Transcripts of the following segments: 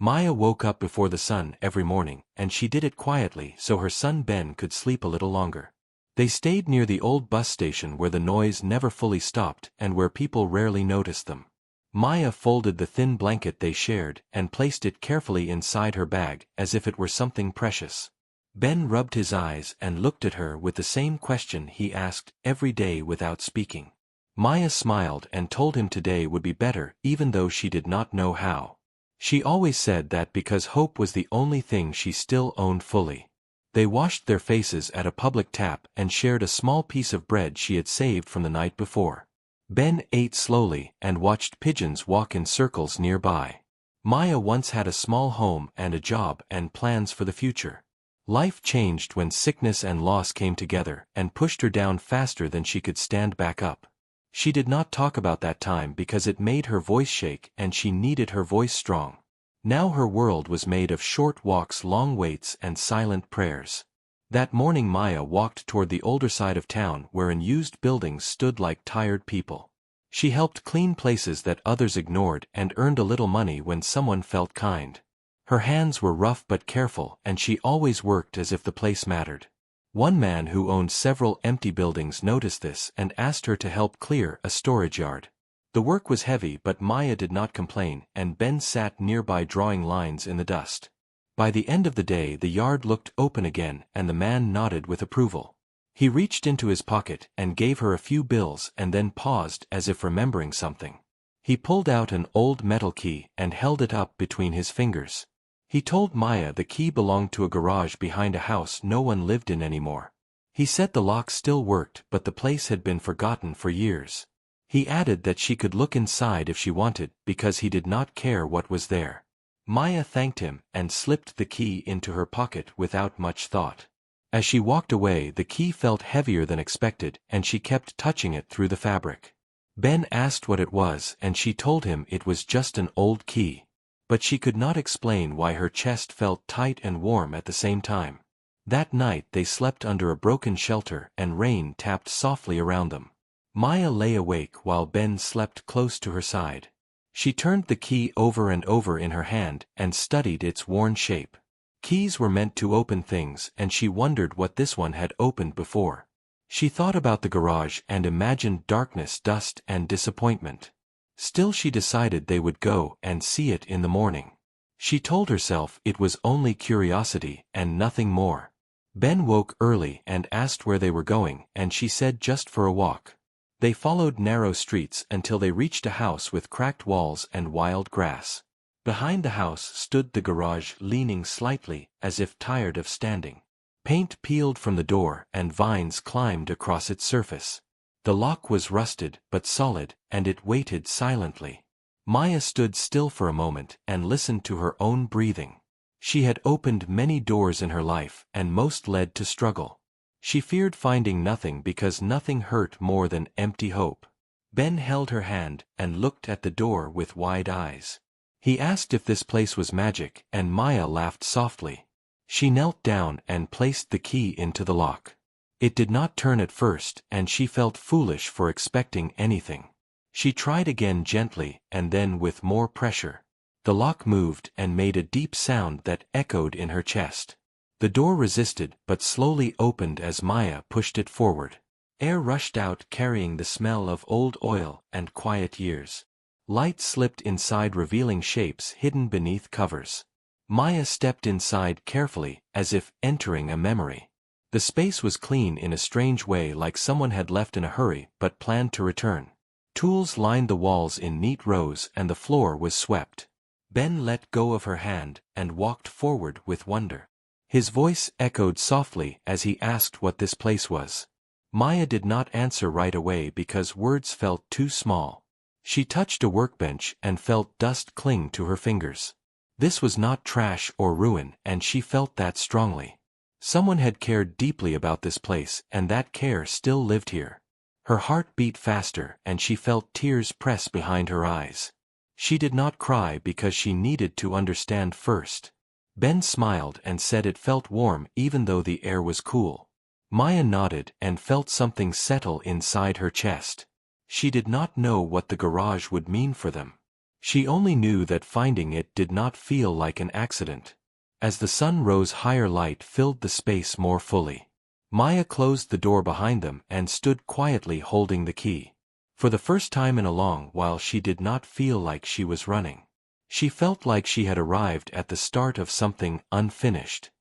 Maya woke up before the sun every morning, and she did it quietly so her son Ben could sleep a little longer. They stayed near the old bus station where the noise never fully stopped and where people rarely noticed them. Maya folded the thin blanket they shared and placed it carefully inside her bag as if it were something precious. Ben rubbed his eyes and looked at her with the same question he asked every day without speaking. Maya smiled and told him today would be better even though she did not know how. She always said that because hope was the only thing she still owned fully. They washed their faces at a public tap and shared a small piece of bread she had saved from the night before. Ben ate slowly and watched pigeons walk in circles nearby. Maya once had a small home and a job and plans for the future. Life changed when sickness and loss came together and pushed her down faster than she could stand back up. She did not talk about that time because it made her voice shake and she needed her voice strong. Now her world was made of short walks, long waits, and silent prayers. That morning Maya walked toward the older side of town where unused buildings stood like tired people. She helped clean places that others ignored and earned a little money when someone felt kind. Her hands were rough but careful and she always worked as if the place mattered. One man who owned several empty buildings noticed this and asked her to help clear a storage yard. The work was heavy but Maya did not complain and Ben sat nearby drawing lines in the dust. By the end of the day the yard looked open again and the man nodded with approval. He reached into his pocket and gave her a few bills and then paused as if remembering something. He pulled out an old metal key and held it up between his fingers. He told Maya the key belonged to a garage behind a house no one lived in anymore. He said the lock still worked but the place had been forgotten for years. He added that she could look inside if she wanted because he did not care what was there. Maya thanked him and slipped the key into her pocket without much thought. As she walked away the key felt heavier than expected and she kept touching it through the fabric. Ben asked what it was and she told him it was just an old key. But she could not explain why her chest felt tight and warm at the same time. That night they slept under a broken shelter and rain tapped softly around them. Maya lay awake while Ben slept close to her side. She turned the key over and over in her hand and studied its worn shape. Keys were meant to open things and she wondered what this one had opened before. She thought about the garage and imagined darkness, dust, and disappointment. Still she decided they would go and see it in the morning. She told herself it was only curiosity and nothing more. Ben woke early and asked where they were going and she said just for a walk. They followed narrow streets until they reached a house with cracked walls and wild grass. Behind the house stood the garage leaning slightly as if tired of standing. Paint peeled from the door and vines climbed across its surface. The lock was rusted but solid and it waited silently. Maya stood still for a moment and listened to her own breathing. She had opened many doors in her life and most led to struggle. She feared finding nothing because nothing hurt more than empty hope. Ben held her hand and looked at the door with wide eyes. He asked if this place was magic and Maya laughed softly. She knelt down and placed the key into the lock. It did not turn at first and she felt foolish for expecting anything. She tried again gently and then with more pressure. The lock moved and made a deep sound that echoed in her chest. The door resisted but slowly opened as Maya pushed it forward. Air rushed out carrying the smell of old oil and quiet years. Light slipped inside revealing shapes hidden beneath covers. Maya stepped inside carefully as if entering a memory. The space was clean in a strange way like someone had left in a hurry but planned to return. Tools lined the walls in neat rows and the floor was swept. Ben let go of her hand and walked forward with wonder. His voice echoed softly as he asked what this place was. Maya did not answer right away because words felt too small. She touched a workbench and felt dust cling to her fingers. This was not trash or ruin and she felt that strongly. Someone had cared deeply about this place and that care still lived here. Her heart beat faster and she felt tears press behind her eyes. She did not cry because she needed to understand first. Ben smiled and said it felt warm even though the air was cool. Maya nodded and felt something settle inside her chest. She did not know what the garage would mean for them. She only knew that finding it did not feel like an accident. As the sun rose higher, light filled the space more fully. Maya closed the door behind them and stood quietly holding the key. For the first time in a long while she did not feel like she was running. She felt like she had arrived at the start of something unfinished.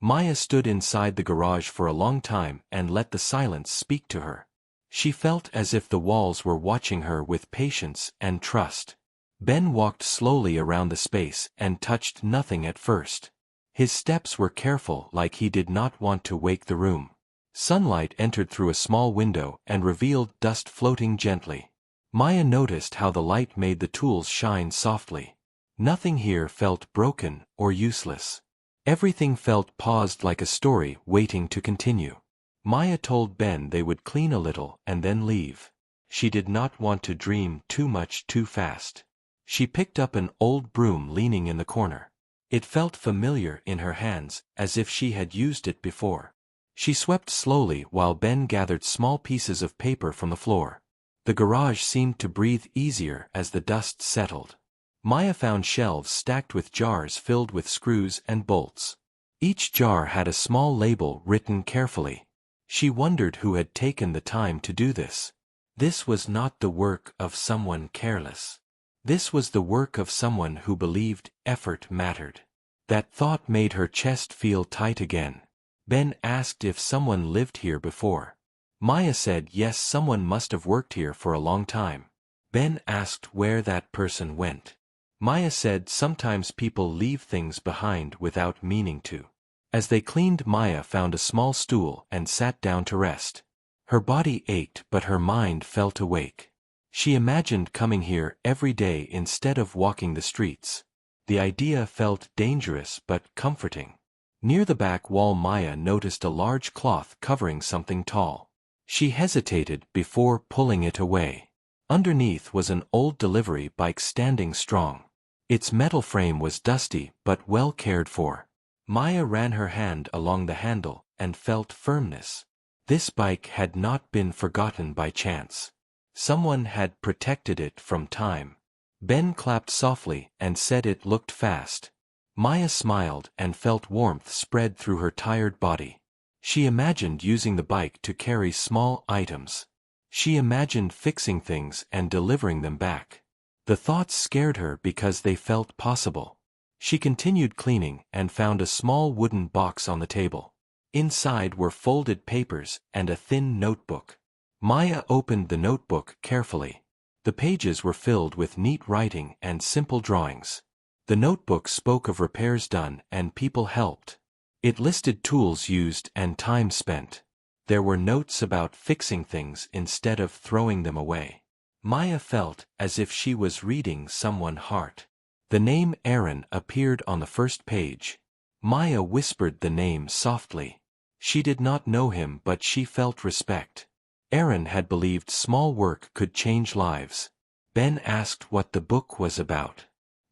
Maya stood inside the garage for a long time and let the silence speak to her. She felt as if the walls were watching her with patience and trust. Ben walked slowly around the space and touched nothing at first. His steps were careful, like he did not want to wake the room. Sunlight entered through a small window and revealed dust floating gently. Maya noticed how the light made the tools shine softly. Nothing here felt broken or useless. Everything felt paused, like a story waiting to continue. Maya told Ben they would clean a little and then leave. She did not want to dream too much too fast. She picked up an old broom leaning in the corner. It felt familiar in her hands, as if she had used it before. She swept slowly while Ben gathered small pieces of paper from the floor. The garage seemed to breathe easier as the dust settled. Maya found shelves stacked with jars filled with screws and bolts. Each jar had a small label written carefully. She wondered who had taken the time to do this. This was not the work of someone careless. This was the work of someone who believed effort mattered. That thought made her chest feel tight again. Ben asked if someone lived here before. Maya said yes, someone must have worked here for a long time. Ben asked where that person went. Maya said sometimes people leave things behind without meaning to. As they cleaned, Maya found a small stool and sat down to rest. Her body ached but her mind felt awake. She imagined coming here every day instead of walking the streets. The idea felt dangerous but comforting. Near the back wall, Maya noticed a large cloth covering something tall. She hesitated before pulling it away. Underneath was an old delivery bike standing strong. Its metal frame was dusty but well cared for. Maya ran her hand along the handle and felt firmness. This bike had not been forgotten by chance. Someone had protected it from time. Ben clapped softly and said it looked fast. Maya smiled and felt warmth spread through her tired body. She imagined using the bike to carry small items. She imagined fixing things and delivering them back. The thoughts scared her because they felt possible. She continued cleaning and found a small wooden box on the table. Inside were folded papers and a thin notebook. Maya opened the notebook carefully. The pages were filled with neat writing and simple drawings. The notebook spoke of repairs done and people helped. It listed tools used and time spent. There were notes about fixing things instead of throwing them away. Maya felt as if she was reading someone's heart. The name Aaron appeared on the first page. Maya whispered the name softly. She did not know him but she felt respect. Aaron had believed small work could change lives. Ben asked what the book was about.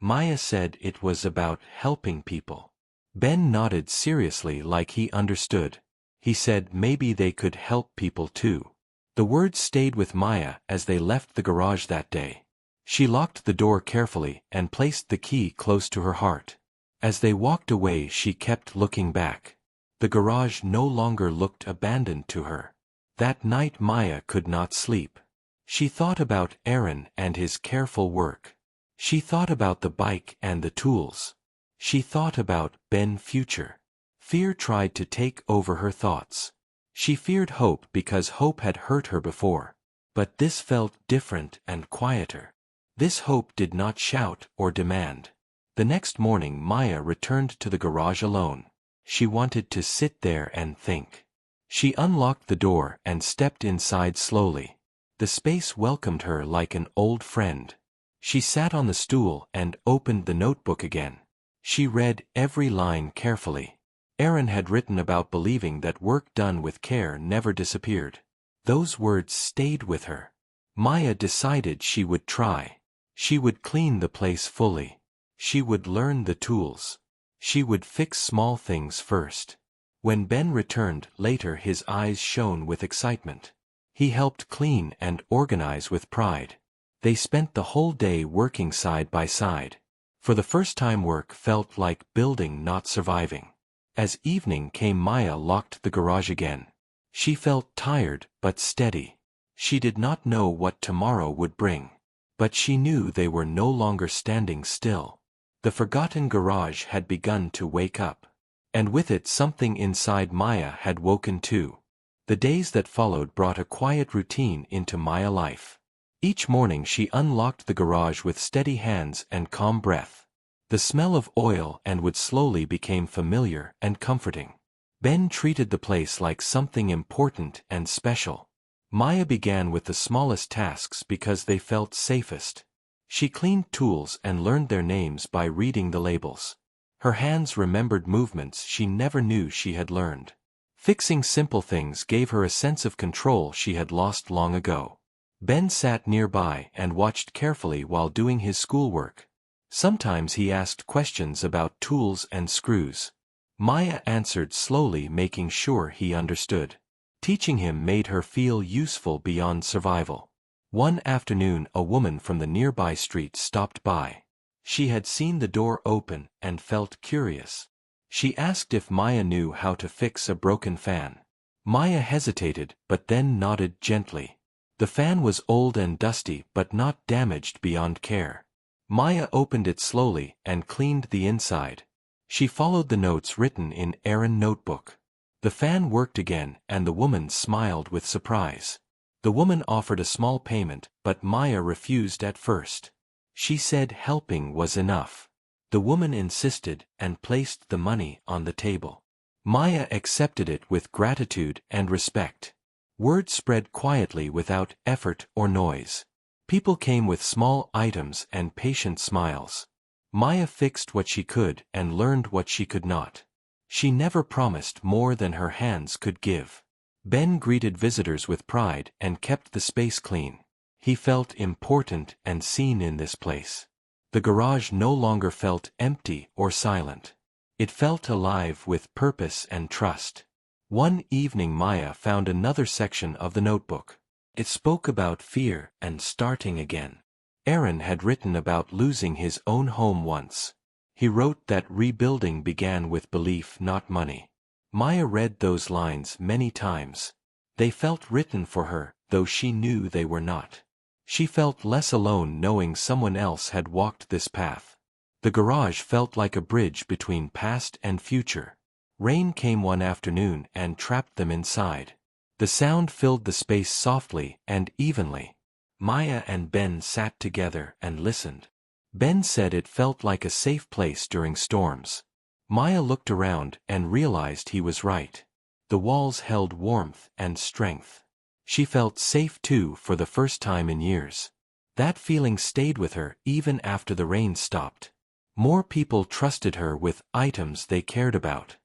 Maya said it was about helping people. Ben nodded seriously like he understood. He said maybe they could help people too. The words stayed with Maya as they left the garage that day. She locked the door carefully and placed the key close to her heart. As they walked away, she kept looking back. The garage no longer looked abandoned to her. That night Maya could not sleep. She thought about Aaron and his careful work. She thought about the bike and the tools. She thought about Ben's future. Fear tried to take over her thoughts. She feared hope because hope had hurt her before. But this felt different and quieter. This hope did not shout or demand. The next morning Maya returned to the garage alone. She wanted to sit there and think. She unlocked the door and stepped inside slowly. The space welcomed her like an old friend. She sat on the stool and opened the notebook again. She read every line carefully. Aaron had written about believing that work done with care never disappeared. Those words stayed with her. Maya decided she would try. She would clean the place fully. She would learn the tools. She would fix small things first. When Ben returned later, his eyes shone with excitement. He helped clean and organize with pride. They spent the whole day working side by side. For the first time work felt like building, not surviving. As evening came, Maya locked the garage again. She felt tired but steady. She did not know what tomorrow would bring. But she knew they were no longer standing still. The forgotten garage had begun to wake up. And with it something inside Maya had woken too. The days that followed brought a quiet routine into Maya's life. Each morning she unlocked the garage with steady hands and calm breath. The smell of oil and wood slowly became familiar and comforting. Ben treated the place like something important and special. Maya began with the smallest tasks because they felt safest. She cleaned tools and learned their names by reading the labels. Her hands remembered movements she never knew she had learned. Fixing simple things gave her a sense of control she had lost long ago. Ben sat nearby and watched carefully while doing his schoolwork. Sometimes he asked questions about tools and screws. Maya answered slowly, making sure he understood. Teaching him made her feel useful beyond survival. One afternoon a woman from the nearby street stopped by. She had seen the door open and felt curious. She asked if Maya knew how to fix a broken fan. Maya hesitated but then nodded gently. The fan was old and dusty but not damaged beyond care. Maya opened it slowly and cleaned the inside. She followed the notes written in Erin's notebook. The fan worked again and the woman smiled with surprise. The woman offered a small payment, but Maya refused at first. She said helping was enough. The woman insisted and placed the money on the table. Maya accepted it with gratitude and respect. Word spread quietly without effort or noise. People came with small items and patient smiles. Maya fixed what she could and learned what she could not. She never promised more than her hands could give. Ben greeted visitors with pride and kept the space clean. He felt important and seen in this place. The garage no longer felt empty or silent. It felt alive with purpose and trust. One evening Maya found another section of the notebook. It spoke about fear and starting again. Erin had written about losing his own home once. He wrote that rebuilding began with belief, not money. Maya read those lines many times. They felt written for her, though she knew they were not. She felt less alone knowing someone else had walked this path. The garage felt like a bridge between past and future. Rain came one afternoon and trapped them inside. The sound filled the space softly and evenly. Maya and Ben sat together and listened. Ben said it felt like a safe place during storms. Maya looked around and realized he was right. The walls held warmth and strength. She felt safe too for the first time in years. That feeling stayed with her even after the rain stopped. More people trusted her with items they cared about.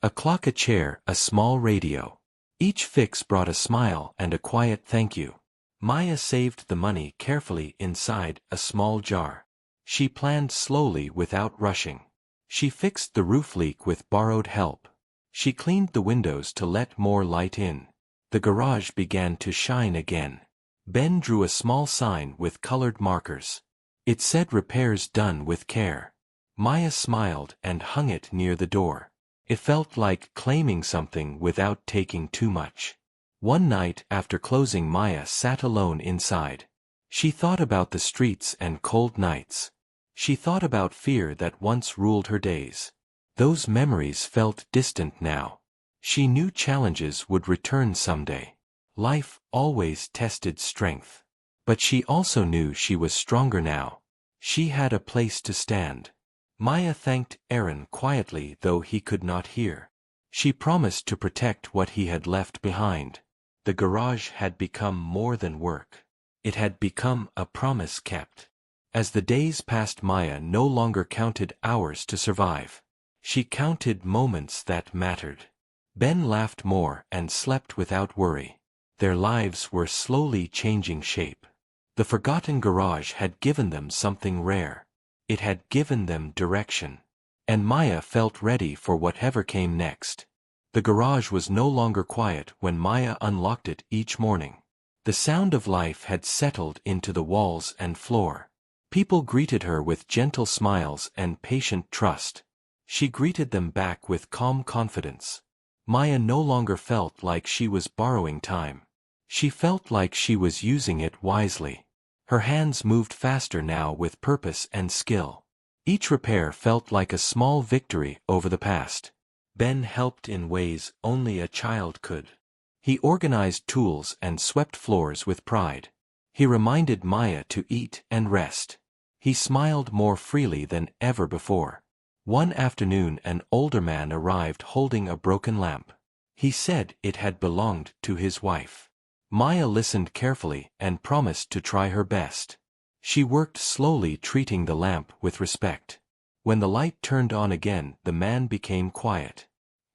A clock, a chair, a small radio. Each fix brought a smile and a quiet thank you. Maya saved the money carefully inside a small jar. She planned slowly without rushing. She fixed the roof leak with borrowed help. She cleaned the windows to let more light in. The garage began to shine again. Ben drew a small sign with colored markers. It said repairs done with care. Maya smiled and hung it near the door. It felt like claiming something without taking too much. One night after closing, Maya sat alone inside. She thought about the streets and cold nights. She thought about fear that once ruled her days. Those memories felt distant now. She knew challenges would return someday. Life always tested strength. But she also knew she was stronger now. She had a place to stand. Maya thanked Erin quietly, though he could not hear. She promised to protect what he had left behind. The garage had become more than work. It had become a promise kept. As the days passed, Maya no longer counted hours to survive. She counted moments that mattered. Ben laughed more and slept without worry. Their lives were slowly changing shape. The forgotten garage had given them something rare. It had given them direction. And Maya felt ready for whatever came next. The garage was no longer quiet when Maya unlocked it each morning. The sound of life had settled into the walls and floor. People greeted her with gentle smiles and patient trust. She greeted them back with calm confidence. Maya no longer felt like she was borrowing time. She felt like she was using it wisely. Her hands moved faster now with purpose and skill. Each repair felt like a small victory over the past. Ben helped in ways only a child could. He organized tools and swept floors with pride. He reminded Maya to eat and rest. He smiled more freely than ever before. One afternoon an older man arrived holding a broken lamp. He said it had belonged to his wife. Maya listened carefully and promised to try her best. She worked slowly, treating the lamp with respect. When the light turned on again, the man became quiet.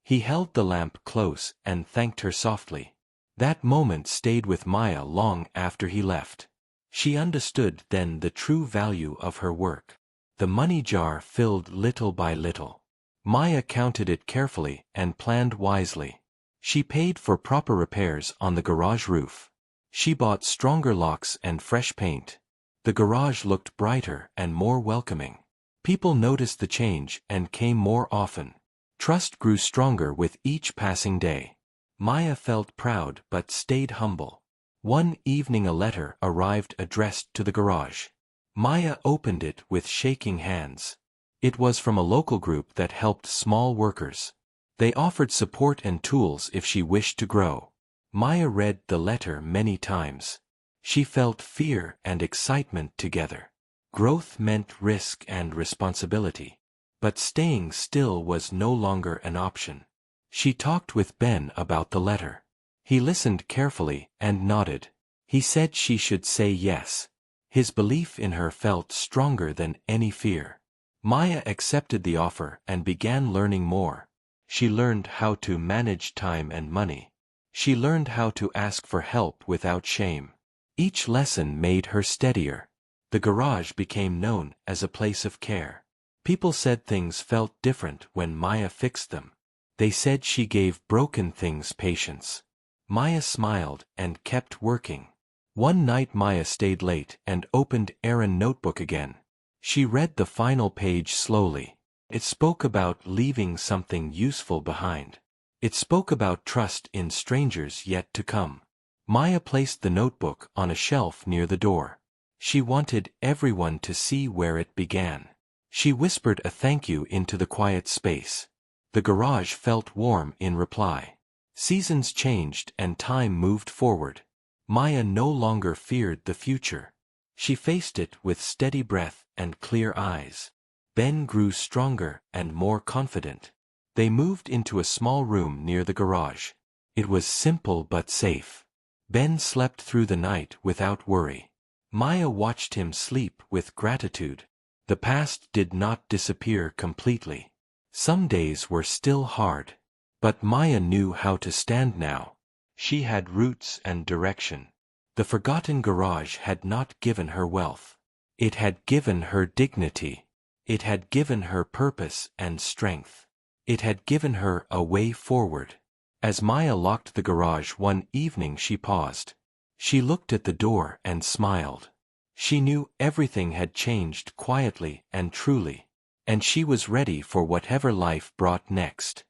He held the lamp close and thanked her softly. That moment stayed with Maya long after he left. She understood then the true value of her work. The money jar filled little by little. Maya counted it carefully and planned wisely. She paid for proper repairs on the garage roof. She bought stronger locks and fresh paint. The garage looked brighter and more welcoming. People noticed the change and came more often. Trust grew stronger with each passing day. Maya felt proud but stayed humble. One evening a letter arrived addressed to the garage. Maya opened it with shaking hands. It was from a local group that helped small workers. They offered support and tools if she wished to grow. Maya read the letter many times. She felt fear and excitement together. Growth meant risk and responsibility. But staying still was no longer an option. She talked with Ben about the letter. He listened carefully and nodded. He said she should say yes. His belief in her felt stronger than any fear. Maya accepted the offer and began learning more. She learned how to manage time and money. She learned how to ask for help without shame. Each lesson made her steadier. The garage became known as a place of care. People said things felt different when Maya fixed them. They said she gave broken things patience. Maya smiled and kept working. One night Maya stayed late and opened Aaron's notebook again. She read the final page slowly. It spoke about leaving something useful behind. It spoke about trust in strangers yet to come. Maya placed the notebook on a shelf near the door. She wanted everyone to see where it began. She whispered a thank you into the quiet space. The garage felt warm in reply. Seasons changed and time moved forward. Maya no longer feared the future. She faced it with steady breath and clear eyes. Ben grew stronger and more confident. They moved into a small room near the garage. It was simple but safe. Ben slept through the night without worry. Maya watched him sleep with gratitude. The past did not disappear completely. Some days were still hard. But Maya knew how to stand now. She had roots and direction. The forgotten garage had not given her wealth. It had given her dignity. It had given her purpose and strength. It had given her a way forward. As Maya locked the garage one evening, she paused. She looked at the door and smiled. She knew everything had changed quietly and truly, and she was ready for whatever life brought next.